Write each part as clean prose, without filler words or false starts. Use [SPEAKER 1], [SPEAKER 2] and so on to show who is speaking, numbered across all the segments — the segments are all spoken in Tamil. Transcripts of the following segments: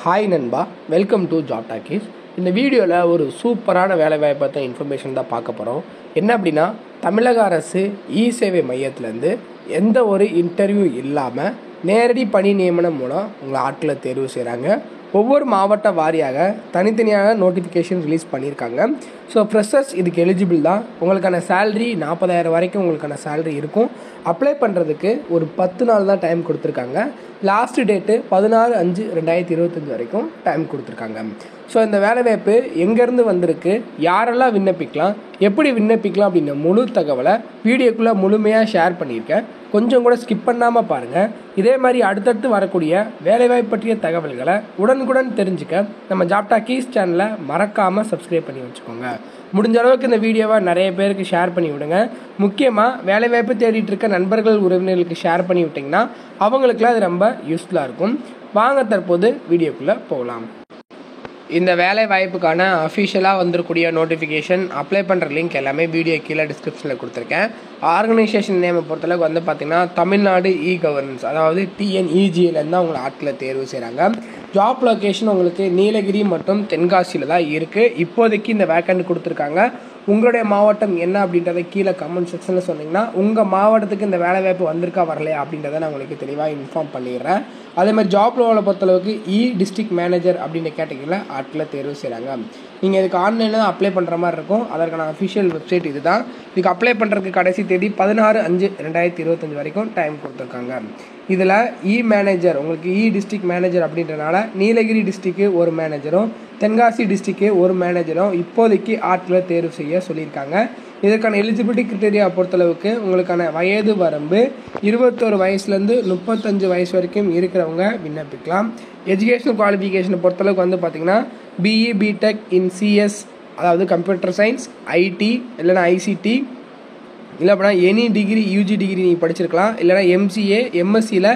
[SPEAKER 1] ஹாய் நண்பா, வெல்கம் டு ஜாப் டாக்கீஸ். இந்த வீடியோவில் ஒரு சூப்பரான வேலைவாய்ப்பை தான் இன்ஃபர்மேஷன் தான் பார்க்க போகிறோம். என்ன அப்படின்னா, தமிழக அரசு இ சேவை மையத்திலேருந்து எந்த ஒரு இன்டர்வியூ இல்லாமல் நேரடி பணி நியமனம் மூலம் உங்களை ஆட்களை தேர்வு செய்கிறாங்க. ஒவ்வொரு மாவட்ட வாரியாக தனித்தனியாக நோட்டிஃபிகேஷன் ரிலீஸ் பண்ணியிருக்காங்க. ஸோ ஃப்ரெஷர்ஸ் இதுக்கு எலிஜிபிள் தான். உங்களுக்கான சேல்ரி 40,000 வரைக்கும் உங்களுக்கான சேல்ரி இருக்கும். அப்ளை பண்ணுறதுக்கு ஒரு 10 நாள் தான் டைம் கொடுத்துருக்காங்க. லாஸ்ட் டேட்டு 16/5/2025 வரைக்கும் டைம் கொடுத்துருக்காங்க. ஸோ இந்த வேலைவாய்ப்பு எங்கேருந்து வந்திருக்கு, யாரெல்லாம் விண்ணப்பிக்கலாம், எப்படி விண்ணப்பிக்கலாம் அப்படின்ற முழு தகவலை வீடியோக்குள்ளே முழுமையாக ஷேர் பண்ணியிருக்கேன். கொஞ்சம் கூட ஸ்கிப் பண்ணாமல் பாருங்கள். இதே மாதிரி அடுத்தடுத்து வரக்கூடிய வேலைவாய்ப்பு பற்றிய தகவல்களை உடனுக்குடன் தெரிஞ்சுக்க நம்ம ஜாப் டாக்கீஸ் சேனலை மறக்காமல் சப்ஸ்கிரைப் பண்ணி வச்சுக்கோங்க. முடிஞ்ச அளவுக்கு இந்த வீடியோவை நிறைய பேருக்கு ஷேர் பண்ணி விடுங்க. முக்கியமாக வேலைவாய்ப்பு தேடிட்டு இருக்க நண்பர்கள் உறவினர்களுக்கு ஷேர் பண்ணி விட்டிங்கன்னா அவங்களுக்குலாம் அது ரொம்ப யூஸ்ஃபுல்லாக இருக்கும். வாங்க தற்போது வீடியோக்குள்ளே போகலாம். இந்த வேலை வாய்ப்புக்கான அஃபிஷியலாக வந்திருக்கூடிய நோட்டிஃபிகேஷன், அப்ளை பண்ணுற லிங்க் எல்லாமே வீடியோ கீழே டிஸ்கிரிப்ஷனில் கொடுத்துருக்கேன். ஆர்கனைசேஷன் நேமை பொறுத்தளவுக்கு வந்து பார்த்திங்கன்னா தமிழ்நாடு இ கவர்னன்ஸ், அதாவது TNEGலேருந்து தான் உங்களை ஆட்களை தேர்வு செய்கிறாங்க. ஜாப் லொக்கேஷன் உங்களுக்கு நீலகிரி மற்றும் தென்காசியில் தான் இருக்குது. இப்போதைக்கு இந்த வேக்கண்ட் கொடுத்துருக்காங்க. உங்களுடைய மாவட்டம் என்ன அப்படின்றத கீழே கமெண்ட் செக்ஷனில் சொன்னீங்கன்னா உங்கள் மாவட்டத்துக்கு இந்த வேலைவாய்ப்பு வந்திருக்கா வரலையா அப்படின்றத நான் உங்களுக்கு தெளிவாக இன்ஃபார்ம் பண்ணிடுறேன். அதே மாதிரி ஜாப் ரோலை பொறுத்தளவுக்கு டிஸ்ட்ரிக்ட் மேனேஜர் அப்படின்னு கேட்டகரியில் ஆட்களை தேர்வு செய்கிறாங்க. நீங்கள் இதுக்கு ஆன்லைனில் தான் அப்ளை பண்ணுற மாதிரி இருக்கும். அதற்கான அஃபிஷியல் வெப்சைட் இது தான். இதுக்கு அப்ளை பண்ணுறதுக்கு கடைசி தேதி 16/5/2025 வரைக்கும் டைம் கொடுத்துருக்காங்க. இதில் மேனேஜர், உங்களுக்கு டிஸ்ட்ரிக்ட் மேனேஜர் அப்படின்றனால நீலகிரி டிஸ்ட்ரிக்கு ஒரு மேனேஜரும் தென்காசி டிஸ்ட்ரிக்கு ஒரு மேனேஜரும் இப்போதைக்கு ஆட்களை தேர்வு செய்ய சொல்லியிருக்காங்க. இதற்கான எலிஜிபிலிட்டி கிரிட்டேரியா பொறுத்தளவுக்கு உங்களுக்கான வயது வரம்பு 21 வயசுலேருந்து 35 வயசு வரைக்கும் இருக்கிறவங்க விண்ணப்பிக்கலாம். எஜுகேஷனல் குவாலிஃபிகேஷனை பொறுத்தளவுக்கு வந்து பார்த்திங்கன்னா BE BTech இன் CS, அதாவது கம்ப்யூட்டர் சயின்ஸ், IT இல்லைனா ICT, இல்லை அப்படின்னா எனி டிகிரி UG டிகிரி நீங்கள் படிச்சிருக்கலாம். இல்லைனா MCA MSCயில்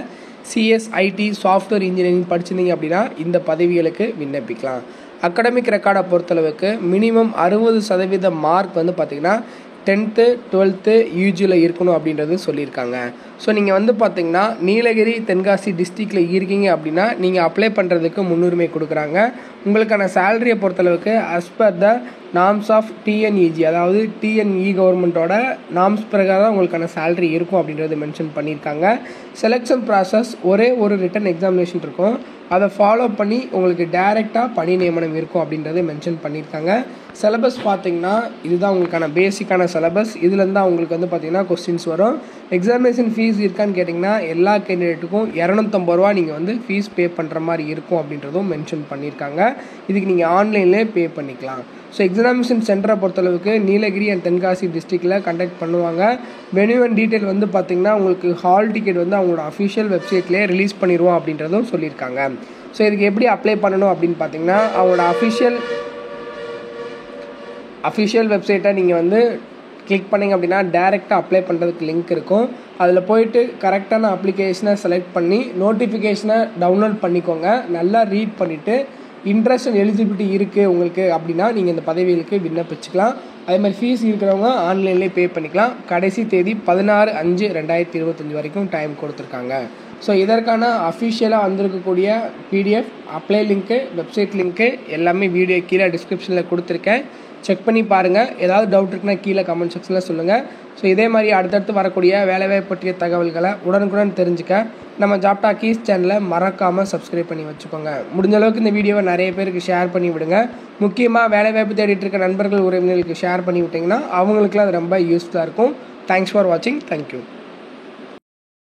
[SPEAKER 1] CS IT சாஃப்ட்வேர் இன்ஜினியரிங் படிச்சிருந்தீங்க அப்படின்னா இந்த பதவிகளுக்கு விண்ணப்பிக்கலாம். அகாடமிக் ரெக்கார்டை பொறுத்தளவுக்கு மினிமம் 60% மார்க் வந்து பார்த்திங்கன்னா 10th 12th UGயில் இருக்கணும் அப்படின்றது சொல்லியிருக்காங்க. ஸோ நீங்கள் வந்து பார்த்திங்கன்னா நீலகிரி தென்காசி டிஸ்ட்ரிக்டில் இருக்கீங்க அப்படின்னா நீங்கள் அப்ளை பண்ணுறதுக்கு முன்னுரிமை கொடுக்குறாங்க. உங்களுக்கான சேலரியை பொறுத்தளவுக்கு as per the norms of TNEG, அதாவது TNE கவர்மெண்ட்டோட நார்ம்ஸ் பிரகாரம் உங்களுக்கான சேலரி இருக்கும் அப்படின்றது மென்ஷன் பண்ணியிருக்காங்க. செலெக்ஷன் ப்ராசஸ் ஒரே ஒரு ரிட்டன் எக்ஸாமினேஷன் இருக்கும். அதை ஃபாலோ பண்ணி உங்களுக்கு டைரெக்டாக பணி நியமனம் இருக்கும் அப்படின்றது மென்ஷன் பண்ணியிருக்காங்க. சிலபஸ் பார்த்திங்கன்னா இதுதான் உங்களுக்கான பேசிக்கான சிலபஸ். இதுலேருந்து தான் உங்களுக்கு வந்து பார்த்திங்கன்னா கொஸ்டின்ஸ் வரும். எக்ஸாமினேஷன் ஃபீஸ் இருக்கான்னு கேட்டிங்கன்னா எல்லா கேண்டிடேட்டுக்கும் 250 ரூபா நீங்கள் வந்து ஃபீஸ் பே பண்ணுற மாதிரி இருக்கும் அப்படின்றதும் மென்ஷன் பண்ணியிருக்காங்க. இதுக்கு நீங்கள் ஆன்லைன்லேயே பே பண்ணிக்கலாம். ஸோ எக்ஸாமினேஷன் சென்டரை பொறுத்தளவுக்கு நீலகிரி அண்ட் தென்காசி டிஸ்ட்ரிக்டில் கண்டக்ட் பண்ணுவாங்க. வென்யூ அண்ட் டீட்டெயில் வந்து பார்த்திங்கன்னா உங்களுக்கு ஹால் டிக்கெட் வந்து அவங்களோட அஃபிஷியல் வெப்சைட்லேயே ரிலீஸ் பண்ணிடுவோம் அப்படின்றதும் சொல்லியிருக்காங்க. ஸோ இதுக்கு எப்படி அப்ளை பண்ணணும் அப்படின்னு பார்த்தீங்கன்னா அவங்களோட அஃபிஷியல் வெப்சைட்டை நீங்கள் வந்து கிளிக் பண்ணிங்க அப்படின்னா டேரெக்டாக அப்ளை பண்ணுறதுக்கு லிங்க் இருக்கும். அதில் போயிட்டு கரெக்டான அப்ளிகேஷனை செலக்ட் பண்ணி நோட்டிஃபிகேஷனை டவுன்லோட் பண்ணிக்கோங்க. நல்லா ரீட் பண்ணிவிட்டு இன்ட்ரெஸ்ட் அண்ட் எலிஜிபிலிட்டி இருக்குது உங்களுக்கு அப்படின்னா நீங்கள் இந்த பதவிகளுக்கு விண்ணப்பிச்சுக்கலாம். அதே மாதிரி ஃபீஸ் இருக்கிறவங்க ஆன்லைன்லேயே பே பண்ணிக்கலாம். கடைசி தேதி 16/5/2025 வரைக்கும் டைம் கொடுத்துருக்காங்க. ஸோ இதற்கான அஃபிஷியலாக வந்திருக்கக்கூடிய PDF, apply link, website link எல்லாமே வீடியோ கீழே டிஸ்கிரிப்ஷனில் கொடுத்துருக்கேன். செக் பண்ணி பாருங்கள். ஏதாவது டவுட் இருக்குன்னா கீழே கமெண்ட் செக்ஷனில் சொல்லுங்கள். ஸோ இதே மாதிரி அடுத்தடுத்து வரக்கூடிய வேலைவாய்ப்பு பற்றிய தகவல்களை உடனுக்குடன் தெரிஞ்சுக்க நம்ம ஜாப் டாக்கீஸ் சேனலை மறக்காமல் சப்ஸ்கிரைப் பண்ணி வச்சுக்கோங்க. முடிஞ்ச அளவுக்கு இந்த வீடியோவை நிறைய பேருக்கு ஷேர் பண்ணி விடுங்க. முக்கியமாக வேலைவாய்ப்பு தேடிட்டு இருக்க நண்பர்கள் உறவினர்களுக்கு ஷேர் பண்ணி விட்டிங்கன்னா அவங்களுக்குலாம் அது ரொம்ப யூஸ்ஃபுல்லாக இருக்கும். தேங்க்ஸ் ஃபார் வாட்சிங். தேங்க்யூ.